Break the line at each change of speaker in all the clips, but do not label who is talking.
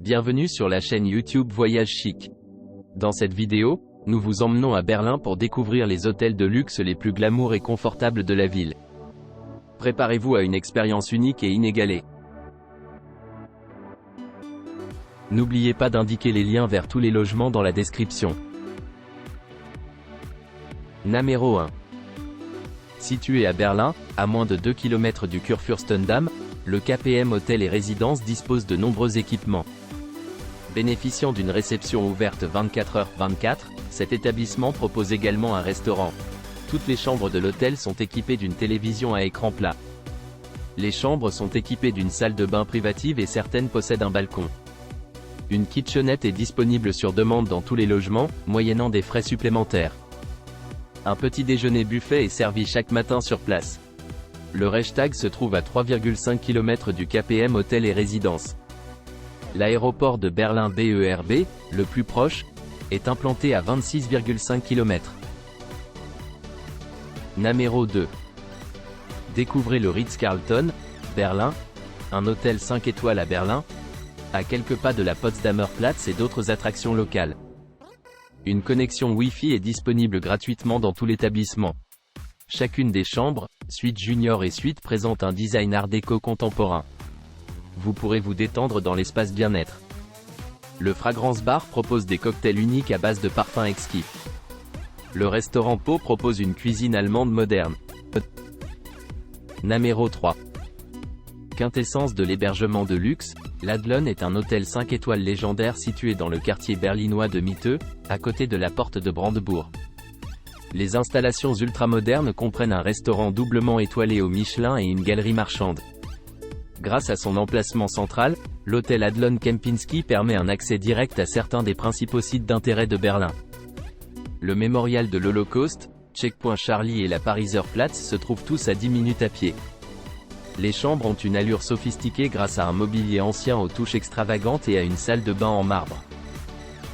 Bienvenue sur la chaîne YouTube Voyage Chic. Dans cette vidéo, nous vous emmenons à Berlin pour découvrir les hôtels de luxe les plus glamour et confortables de la ville. Préparez-vous à une expérience unique et inégalée. N'oubliez pas d'indiquer les liens vers tous les logements dans la description. Numéro 1. Situé à Berlin, à moins de 2 km du Kurfürstendamm, le KPM Hôtel et Résidences dispose de nombreux équipements. Bénéficiant d'une réception ouverte 24h/24, cet établissement propose également un restaurant. Toutes les chambres de l'hôtel sont équipées d'une télévision à écran plat. Les chambres sont équipées d'une salle de bain privative et certaines possèdent un balcon. Une kitchenette est disponible sur demande dans tous les logements, moyennant des frais supplémentaires. Un petit déjeuner buffet est servi chaque matin sur place. Le Reichstag se trouve à 3,5 km du KPM Hôtel et Résidences. L'aéroport de Berlin BERB, le plus proche, est implanté à 26,5 km. Numéro 2. Découvrez le Ritz-Carlton, Berlin, un hôtel 5 étoiles à Berlin, à quelques pas de la Potsdamer Platz et d'autres attractions locales. Une connexion Wi-Fi est disponible gratuitement dans tout l'établissement. Chacune des chambres, suite junior et suite, présente un design art déco contemporain. Vous pourrez vous détendre dans l'espace bien-être. Le Fragrance Bar propose des cocktails uniques à base de parfums exquis. Le restaurant Pau propose une cuisine allemande moderne. Numéro 3. Quintessence de l'hébergement de luxe, l'Adlon est un hôtel 5 étoiles légendaire situé dans le quartier berlinois de Mitte, à côté de la porte de Brandebourg. Les installations ultramodernes comprennent un restaurant doublement étoilé au Michelin et une galerie marchande. Grâce à son emplacement central, l'hôtel Adlon Kempinski permet un accès direct à certains des principaux sites d'intérêt de Berlin. Le mémorial de l'Holocauste, Checkpoint Charlie et la Pariser Platz se trouvent tous à 10 minutes à pied. Les chambres ont une allure sophistiquée grâce à un mobilier ancien aux touches extravagantes et à une salle de bain en marbre.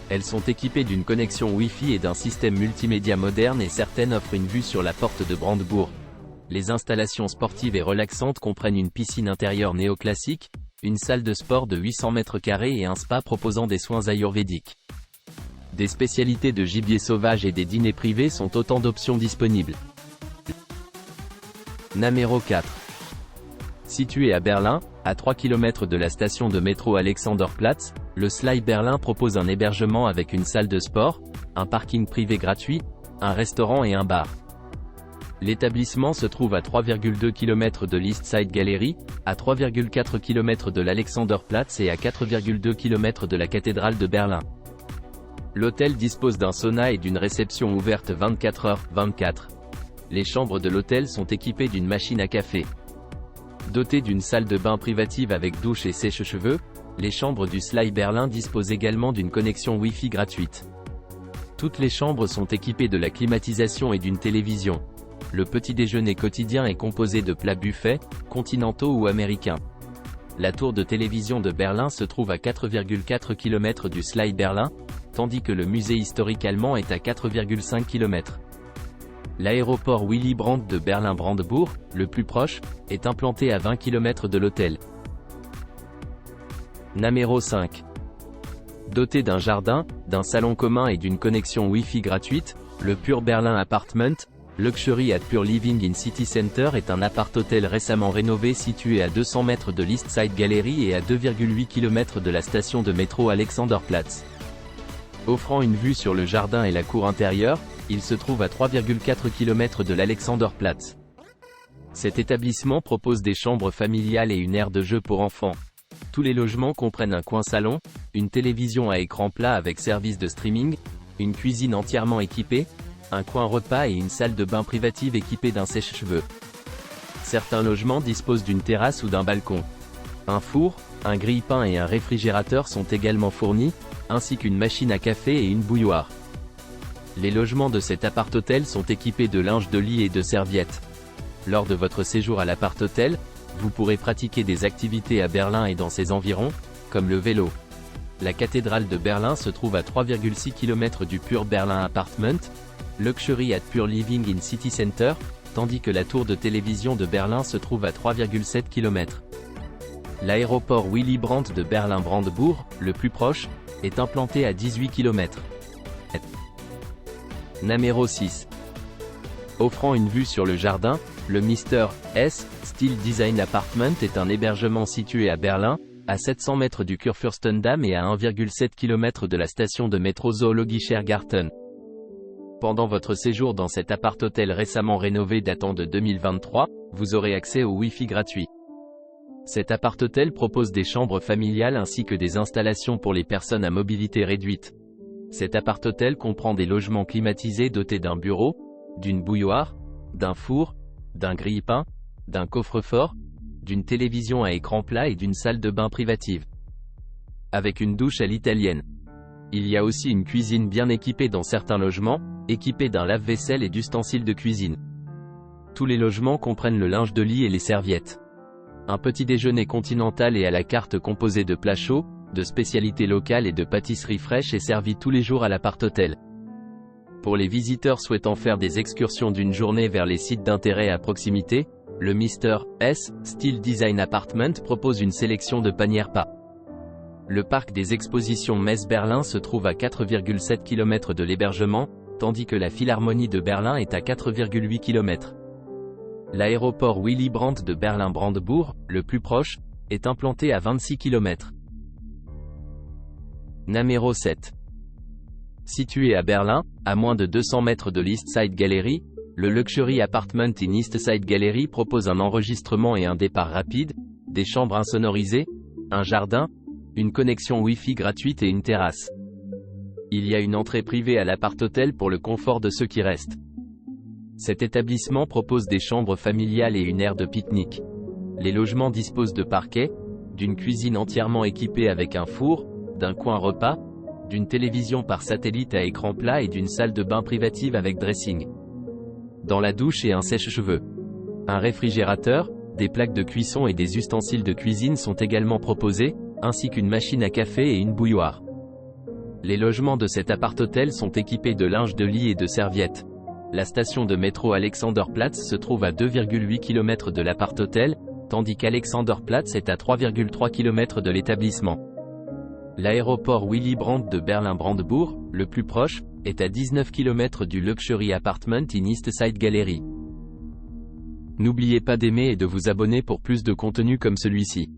Elles sont équipées d'une connexion Wi-Fi et d'un système multimédia moderne et certaines offrent une vue sur la porte de Brandebourg. Les installations sportives et relaxantes comprennent une piscine intérieure néoclassique, une salle de sport de 800 m² et un spa proposant des soins ayurvédiques. Des spécialités de gibier sauvage et des dîners privés sont autant d'options disponibles. Numéro 4. Situé à Berlin, à 3 km de la station de métro Alexanderplatz, le Sly Berlin propose un hébergement avec une salle de sport, un parking privé gratuit, un restaurant et un bar. L'établissement se trouve à 3,2 km de l'East Side Gallery, à 3,4 km de l'Alexanderplatz et à 4,2 km de la cathédrale de Berlin. L'hôtel dispose d'un sauna et d'une réception ouverte 24h/24. Les chambres de l'hôtel sont équipées d'une machine à café. Dotées d'une salle de bain privative avec douche et sèche-cheveux, les chambres du Sly Berlin disposent également d'une connexion Wi-Fi gratuite. Toutes les chambres sont équipées de la climatisation et d'une télévision. Le petit déjeuner quotidien est composé de plats buffets, continentaux ou américains. La tour de télévision de Berlin se trouve à 4,4 km du Sly Berlin, tandis que le musée historique allemand est à 4,5 km. L'aéroport Willy Brandt de Berlin-Brandebourg, le plus proche, est implanté à 20 km de l'hôtel. Numéro 5. Doté d'un jardin, d'un salon commun et d'une connexion Wi-Fi gratuite, le Pure Berlin Apartment, Luxury at Pure Living in City Center est un appart-hôtel récemment rénové situé à 200 mètres de l'East Side Gallery et à 2,8 km de la station de métro Alexanderplatz. Offrant une vue sur le jardin et la cour intérieure, il se trouve à 3,4 km de l'Alexanderplatz. Cet établissement propose des chambres familiales et une aire de jeu pour enfants. Tous les logements comprennent un coin salon, une télévision à écran plat avec service de streaming, une cuisine entièrement équipée, un coin repas et une salle de bain privative équipée d'un sèche-cheveux. Certains logements disposent d'une terrasse ou d'un balcon. Un four, un grille-pain et un réfrigérateur sont également fournis, ainsi qu'une machine à café et une bouilloire. Les logements de cet appart-hôtel sont équipés de linge de lit et de serviettes. Lors de votre séjour à l'appart-hôtel, vous pourrez pratiquer des activités à Berlin et dans ses environs, comme le vélo. La cathédrale de Berlin se trouve à 3,6 km du Pure Berlin Apartment, Luxury at Pure Living in City Center, tandis que la tour de télévision de Berlin se trouve à 3,7 km. L'aéroport Willy Brandt de Berlin-Brandebourg, le plus proche, est implanté à 18 km. Numéro 6. Offrant une vue sur le jardin, le Mr. S. Style Design Apartment est un hébergement situé à Berlin, à 700 mètres du Kurfürstendamm et à 1,7 km de la station de métro Zoologischer Garten. Pendant votre séjour dans cet appart-hôtel récemment rénové datant de 2023, vous aurez accès au Wi-Fi gratuit. Cet appart-hôtel propose des chambres familiales ainsi que des installations pour les personnes à mobilité réduite. Cet appart-hôtel comprend des logements climatisés dotés d'un bureau, d'une bouilloire, d'un four, d'un grille-pain, d'un coffre-fort, d'une télévision à écran plat et d'une salle de bain privative. Avec une douche à l'italienne. Il y a aussi une cuisine bien équipée dans certains logements, équipée d'un lave-vaisselle et d'ustensiles de cuisine. Tous les logements comprennent le linge de lit et les serviettes. Un petit déjeuner continental et à la carte composé de plats chauds, de spécialités locales et de pâtisseries fraîches est servi tous les jours à l'appart-hôtel. Pour les visiteurs souhaitant faire des excursions d'une journée vers les sites d'intérêt à proximité, le Mr. S. Style Design Apartment propose une sélection de paniers repas. Le parc des expositions Metz-Berlin se trouve à 4,7 km de l'hébergement, tandis que la Philharmonie de Berlin est à 4,8 km. L'aéroport Willy Brandt de Berlin-Brandebourg, le plus proche, est implanté à 26 km. Numéro 7. Situé à Berlin, à moins de 200 mètres de l'East Side Gallery, le Luxury Apartment in East Side Gallery propose un enregistrement et un départ rapide, des chambres insonorisées, un jardin, une connexion Wi-Fi gratuite et une terrasse. Il y a une entrée privée à l'appart-hôtel pour le confort de ceux qui restent. Cet établissement propose des chambres familiales et une aire de pique-nique. Les logements disposent de parquets, d'une cuisine entièrement équipée avec un four, d'un coin repas, d'une télévision par satellite à écran plat et d'une salle de bain privative avec dressing. Dans la douche et un sèche-cheveux. Un réfrigérateur, des plaques de cuisson et des ustensiles de cuisine sont également proposés, ainsi qu'une machine à café et une bouilloire. Les logements de cet appart-hôtel sont équipés de linge de lit et de serviettes. La station de métro Alexanderplatz se trouve à 2,8 km de l'appart-hôtel, tandis qu'Alexanderplatz est à 3,3 km de l'établissement. L'aéroport Willy Brandt de Berlin-Brandebourg, le plus proche, est à 19 km du Luxury Apartment in East Side Gallery. N'oubliez pas d'aimer et de vous abonner pour plus de contenu comme celui-ci.